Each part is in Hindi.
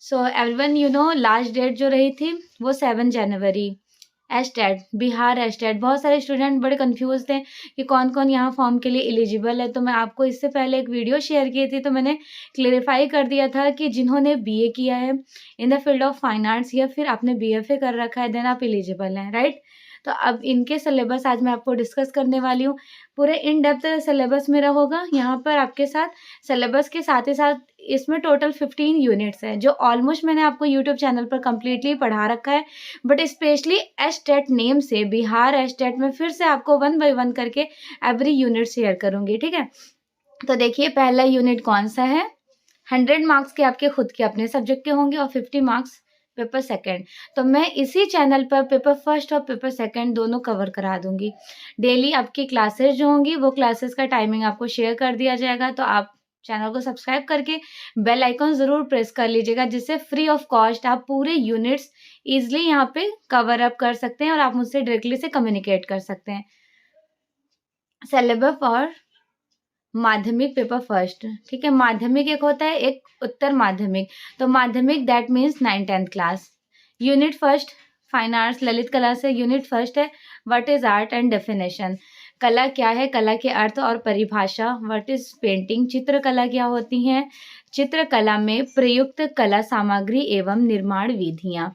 सो एवरीवन लास्ट डेट जो रही थी वो 7 जनवरी। एस्टेट, बिहार एस्टेट, बहुत सारे स्टूडेंट बड़े कंफ्यूज थे कि कौन कौन यहाँ फॉर्म के लिए एलिजिबल है। तो मैं आपको इससे पहले एक वीडियो शेयर की थी, तो मैंने क्लेरिफाई कर दिया था कि जिन्होंने बीए किया है in the field of finance या फिर आपने बीएफए कर रखा है, देन आप एलिजिबल हैं, राइट। तो अब इनके सिलेबस आज मैं आपको डिस्कस करने वाली हूँ। पूरे इन डेप्थ सिलेबस मेरा होगा यहाँ पर आपके साथ। सिलेबस के साथ ही साथ इसमें टोटल 15 यूनिट्स हैं, जो ऑलमोस्ट मैंने आपको यूट्यूब चैनल पर कम्प्लीटली पढ़ा रखा है। बट स्पेशली एस्टेट नेम से बिहार एस्टेट में फिर से आपको 1 बाय 1 करके एवरी यूनिट शेयर करूँगी, ठीक है। तो देखिए पहला यूनिट कौन सा है। 100 मार्क्स के आपके खुद के अपने सब्जेक्ट के होंगे और 50 मार्क्स पेपर सेकंड। तो मैं इसी चैनल पर पेपर फर्स्ट और पेपर सेकंड दोनों कवर करा दूंगी। डेली आपकी क्लासेस जो होंगी वो क्लासेस का टाइमिंग आपको शेयर कर दिया जाएगा। तो आप चैनल को सब्सक्राइब करके बेल आइकन ज़रूर प्रेस कर लीजिएगा, जिससे फ्री ऑफ कॉस्ट आप पूरे यूनिट्स ईजिली यहाँ पे कवर अप कर सकते हैं और आप मुझसे डायरेक्टली से कम्युनिकेट कर सकते हैं। सिलेबस और माध्यमिक पेपर फर्स्ट, ठीक है। माध्यमिक एक होता है, एक उत्तर माध्यमिक। तो माध्यमिक that means 9th-10th class. Unit first fine arts Lalit कला से यूनिट फर्स्ट है what is art and definition. कला क्या है, कला के अर्थ और परिभाषा। व्हाट इज पेंटिंग, चित्रकला क्या होती है। चित्रकला में प्रयुक्त कला सामग्री एवं निर्माण विधियाँ।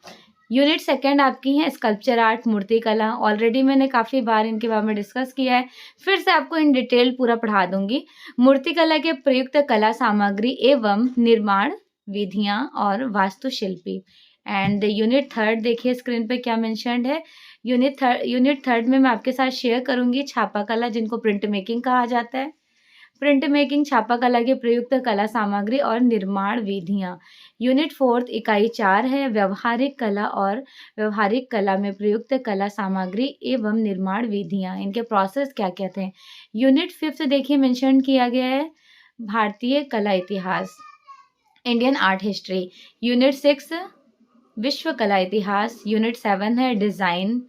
यूनिट सेकंड आपकी है स्कल्पचर आर्ट, मूर्ति कला। ऑलरेडी मैंने काफ़ी बार इनके बारे में डिस्कस किया है, फिर से आपको इन डिटेल पूरा पढ़ा दूंगी। मूर्ति कला के प्रयुक्त कला सामग्री एवं निर्माण विधियाँ और वास्तुशिल्पी। एंड यूनिट थर्ड देखिए स्क्रीन पे क्या मेंशन्ड है। यूनिट थर्ड में मैं आपके साथ शेयर करूंगी छापा कला, जिनको प्रिंट मेकिंग कहा जाता है। प्रिंट मेकिंग, छापा कला के प्रयुक्त कला सामग्री और निर्माण विधियाँ। यूनिट फोर्थ इकाई 4 है व्यवहारिक कला और व्यवहारिक कला में प्रयुक्त कला सामग्री एवं निर्माण विधियाँ, इनके प्रोसेस क्या क्या थे। यूनिट फिफ्थ देखिए मेंशन किया गया है भारतीय कला इतिहास, इंडियन आर्ट हिस्ट्री। यूनिट 6 विश्व कला इतिहास। यूनिट 7 है डिज़ाइन,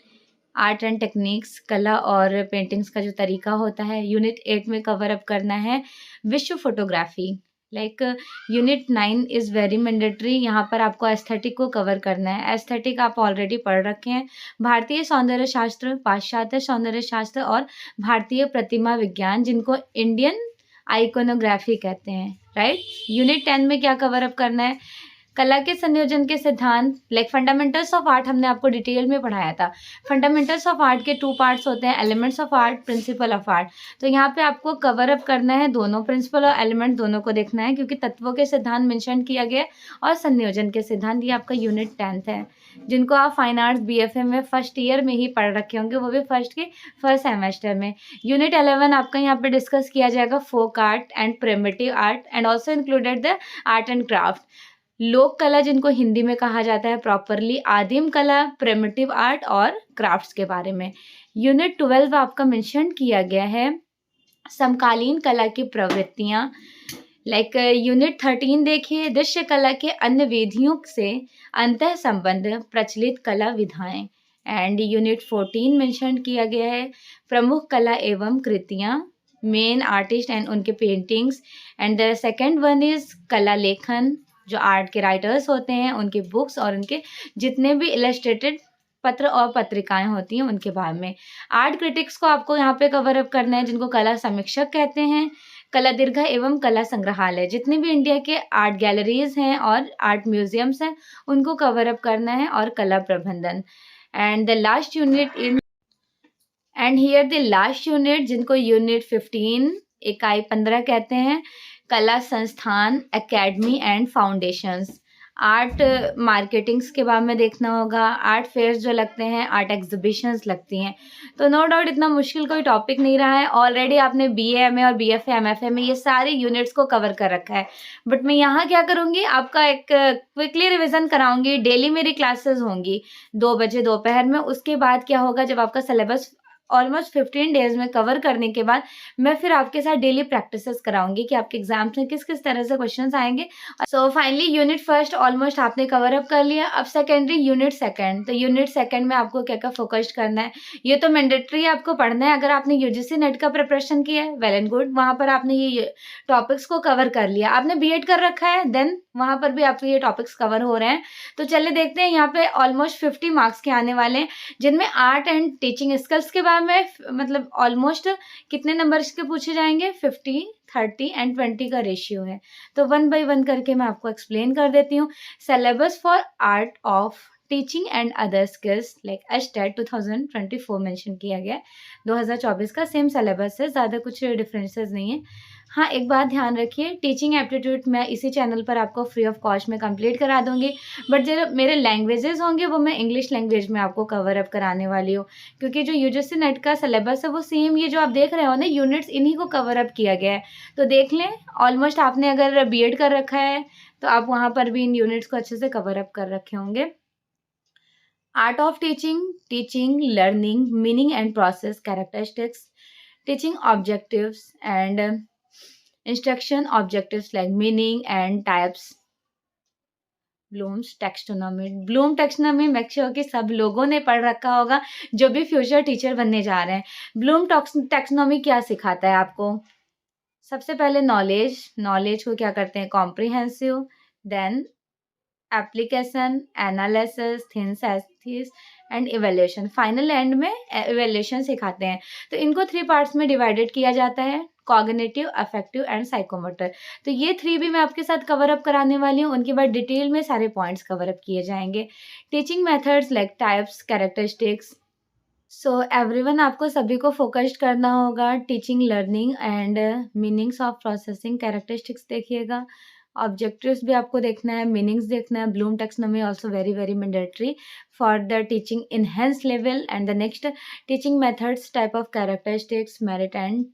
आर्ट एंड टेक्निक्स, कला और पेंटिंग्स का जो तरीका होता है। यूनिट 8 में कवर अप करना है विश्व photography. Like unit 9 is very mandatory, यहाँ पर आपको एस्थेटिक को कवर करना है। एस्थेटिक आप ऑलरेडी पढ़ रखे हैं। भारतीय सौंदर्य शास्त्र, पाश्चात्य सौंदर्य शास्त्र और भारतीय प्रतिमा विज्ञान, जिनको इंडियन आइकोनोग्राफी कहते हैं, राइट। यूनिट 10 में क्या कवर अप करना है, कला के संयोजन के सिद्धांत। लाइक फंडामेंटल्स ऑफ आर्ट हमने आपको डिटेल में पढ़ाया था। फंडामेंटल्स ऑफ आर्ट के 2 पार्ट्स होते हैं, elements of art, principle of art. तो यहाँ पे आपको कवर अप करना है दोनों, प्रिंसिपल और एलिमेंट दोनों को देखना है, क्योंकि तत्वों के सिद्धांत मेंशन किया गया और संयोजन के सिद्धांत। ये आपका यूनिट 10th है, जिनको आप फाइन आर्ट्स बीएफए में फर्स्ट ईयर में ही पढ़ रखे होंगे, वो भी फर्स्ट सेमेस्टर में। यूनिट 11 आपका यहाँ पे डिस्कस किया जाएगा folk art and primitive art and also included the art and craft. लोक कला, जिनको हिंदी में कहा जाता है प्रॉपरली, आदिम कला, प्रिमिटिव आर्ट और क्राफ्ट्स के बारे में। यूनिट 12 आपका मेंशन किया गया है समकालीन कला की प्रवृत्तियाँ। लाइक यूनिट 13 देखिए दृश्य कला के अन्य विधियों से अंतः संबंध, प्रचलित कला विधाएं। एंड यूनिट 14 मेंशन किया गया है प्रमुख कला एवं कृतियाँ, मेन आर्टिस्ट एंड उनके paintings. And the second one is कला लेखन, जो आर्ट के राइटर्स होते हैं उनके बुक्स और उनके जितने भी इलस्ट्रेटेड पत्र और पत्रिकाएं होती हैं उनके बारे में। आर्ट क्रिटिक्स को आपको यहाँ पे कवर अप करना है, जिनको कला समीक्षक कहते हैं। कला दीर्घा एवं कला संग्रहालय, जितने भी इंडिया के आर्ट गैलरीज हैं और आर्ट म्यूजियम्स हैं उनको कवर अप करना है। और कला प्रबंधन। एंड द लास्ट यूनिट जिनको यूनिट 15 इकाई 15 कहते हैं, कला संस्थान, academy and foundations. Art marketings के बारे में देखना होगा, आर्ट फेयर्स जो लगते हैं, आर्ट एग्जीबिशंस लगती हैं। तो नो डाउट इतना मुश्किल कोई टॉपिक नहीं रहा है। ऑलरेडी आपने बीए, एमए और बीएफए, एमएफए में ये सारे यूनिट्स को कवर कर रखा है। बट मैं यहाँ क्या करूँगी, आपका एक क्विकली रिविजन कराऊंगी। डेली मेरी क्लासेस होंगी 2 बजे दोपहर में। उसके बाद क्या होगा, जब आपका सिलेबस ऑलमोस्ट 15 डेज में कवर करने के बाद मैं फिर आपके साथ डेली प्रैक्टिसेस कराऊंगी कि आपके एग्जाम्स में किस किस तरह से क्वेश्चंस आएंगे। So finally unit first almost आपने कवर अप कर लिया। अब सेकेंडरी यूनिट सेकंड, तो यूनिट सेकंड में आपको क्या क्या फोकस करना है, ये तो मैंडेटरी आपको पढ़ना है। अगर आपने यूजीसी नेट का प्रिपरेशन किया है, वेल एंड गुड, वहां पर आपने ये टॉपिक्स को कवर कर लिया। आपने बीएड कर रखा है, देन वहां पर भी आपके ये टॉपिक्स कवर हो रहे हैं। तो चलिए देखते हैं, यहाँ पे ऑलमोस्ट 50 मार्क्स के आने वाले हैं, जिनमें आर्ट एंड टीचिंग स्किल्स के बारे में मतलब ऑलमोस्ट कितने नंबर्स के पूछे जाएंगे, 50, 30 एंड 20 का रेशियो है। तो 1 बाय 1 करके मैं आपको एक्सप्लेन कर देती हूँ। Syllabus for art of teaching and other skills like HTET 2024 mention किया गया है। 2024 का सेम सिलेबस है, ज़्यादा कुछ डिफरेंसेस नहीं है। हाँ, एक बात ध्यान रखिए, टीचिंग एप्टीट्यूड मैं इसी चैनल पर आपको फ्री ऑफ कॉस्ट में कंप्लीट करा दूंगी, बट जो मेरे लैंग्वेजेस होंगे वो मैं इंग्लिश लैंग्वेज में आपको कवर अप कराने वाली हूँ, क्योंकि जो यूजीसी नेट का सिलेबस है वो सेम ये जो आप देख रहे हो ना यूनिट्स, इन्हीं को कवर अप किया गया है। तो देख लें, ऑलमोस्ट आपने अगर बीएड कर रखा है तो आप वहाँ पर भी इन यूनिट्स को अच्छे से कवर अप कर रखे होंगे। Art of teaching, teaching, learning, meaning and process, characteristics, teaching objectives and instruction objectives like meaning and types, Bloom's taxonomy. Bloom taxonomy make sure कि सब लोगों ने पढ़ रखा होगा जो भी फ्यूचर टीचर बनने जा रहे हैं। ब्लूम टैक्सोनॉमी क्या सिखाता है आपको? सबसे पहले नॉलेज को क्या करते हैं, comprehensive, then application, analysis, synthesis and evaluation. Final end में इवैल्यूएशन सिखाते हैं। तो इनको 3 पार्ट्स में डिवाइडेड किया जाता है, कॉग्निटिव, अफेक्टिव एंड साइकोमोटर। तो ये 3 भी मैं आपके साथ कवर अप कराने वाली हूँ। उनके बाद डिटेल में सारे पॉइंट्स कवर अप किए जाएंगे। Teaching methods like types, characteristics. So everyone, आपको सभी को फोकस्ड करना होगा। Teaching, learning and meanings of processing, characteristics देखिएगा। ऑब्जेक्टिव्स भी आपको देखना है, मीनिंग्स देखना है। Bloom taxonomy also very very mandatory for the teaching enhance level. And the next, teaching methods, type of characteristics, merit and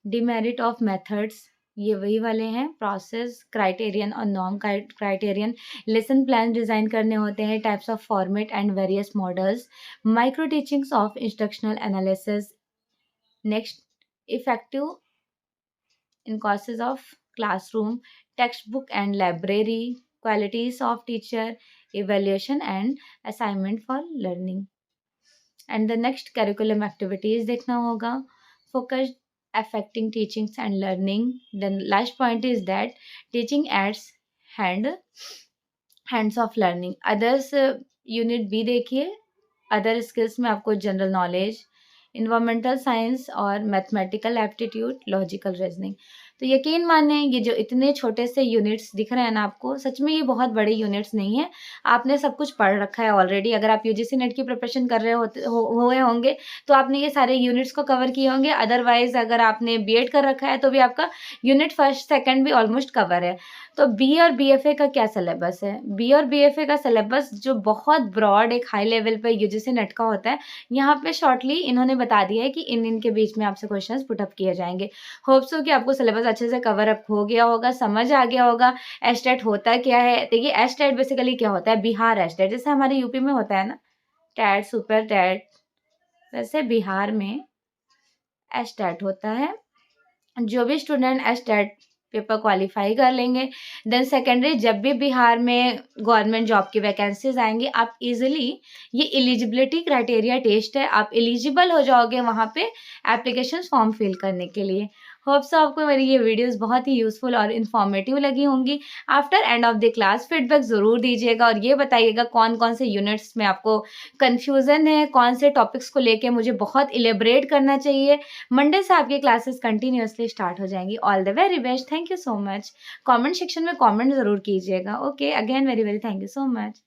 demerit of methods, ये वही वाले हैं। प्रोसेस, क्राइटेरियन और non criterion. Lesson plan design करने होते हैं। Types of format and various models. Micro teachings of instructional analysis. Next, effective in courses of classroom, textbook and library, qualities of teacher, evaluation and assignment for learning. And the next, curriculum activities देखना होगा, focused affecting teachings and learning. Then last point is that teaching adds hands of learning. Others unit B देखिए, अदर स्किल्स में आपको जनरल नॉलेज, इन्वायरमेंटल साइंस और मैथमेटिकल एप्टीट्यूड, लॉजिकल रीजनिंग। तो यकीन माने ये जो इतने छोटे से यूनिट्स दिख रहे हैं ना आपको, सच में ये बहुत बड़े यूनिट्स नहीं है। आपने सब कुछ पढ़ रखा है ऑलरेडी। अगर आप यूजीसी नेट की प्रिपरेशन कर रहे हुए होंगे तो आपने ये सारे यूनिट्स को कवर किए होंगे। अदरवाइज अगर आपने बीएड कर रखा है तो भी आपका यूनिट फर्स्ट सेकंड भी ऑलमोस्ट कवर है। तो बी और बीएफए का क्या सिलेबस है? बी और बीएफए का सिलेबस जो बहुत ब्रॉड एक हाई लेवल पे यूजीसी नेट का होता है, यहाँ पे शॉर्टली इन्होंने बता दिया है कि इनके बीच में आपसे क्वेश्चंस पुट अप किए जाएंगे। होप सो कि आपको सिलेबस अच्छे से कवर अप हो गया होगा, समझ आ गया होगा एस्टेट होता क्या है। देखिए, एस्टेट बेसिकली क्या होता है, बिहार एस्टेट, जैसे हमारे यूपी में होता है ना टैट, सुपर टैट, वैसे बिहार में एस्टेट होता है। जो भी स्टूडेंट एस्टेट पेपर क्वालिफाई कर लेंगे, देन सेकेंडरी जब भी बिहार में गवर्नमेंट जॉब की वैकेंसीज आएंगी, आप इजीली, ये एलिजिबिलिटी क्राइटेरिया टेस्ट है, आप एलिजिबल हो जाओगे वहाँ पे एप्लीकेशन फॉर्म फिल करने के लिए। होप सो आपको मेरी ये वीडियोस बहुत ही यूजफुल और इन्फॉर्मेटिव लगी होंगी। After end of the class feedback ज़रूर दीजिएगा और ये बताइएगा कौन कौन से यूनिट्स में आपको कन्फ्यूज़न है, कौन से टॉपिक्स को लेके मुझे बहुत इलेबरेट करना चाहिए। मंडे से आपकी क्लासेस कंटिन्यूसली स्टार्ट हो जाएंगी। All the very best, thank you so much. Comment section में कॉमेंट ज़रूर कीजिएगा। Okay, again very very thank you so much.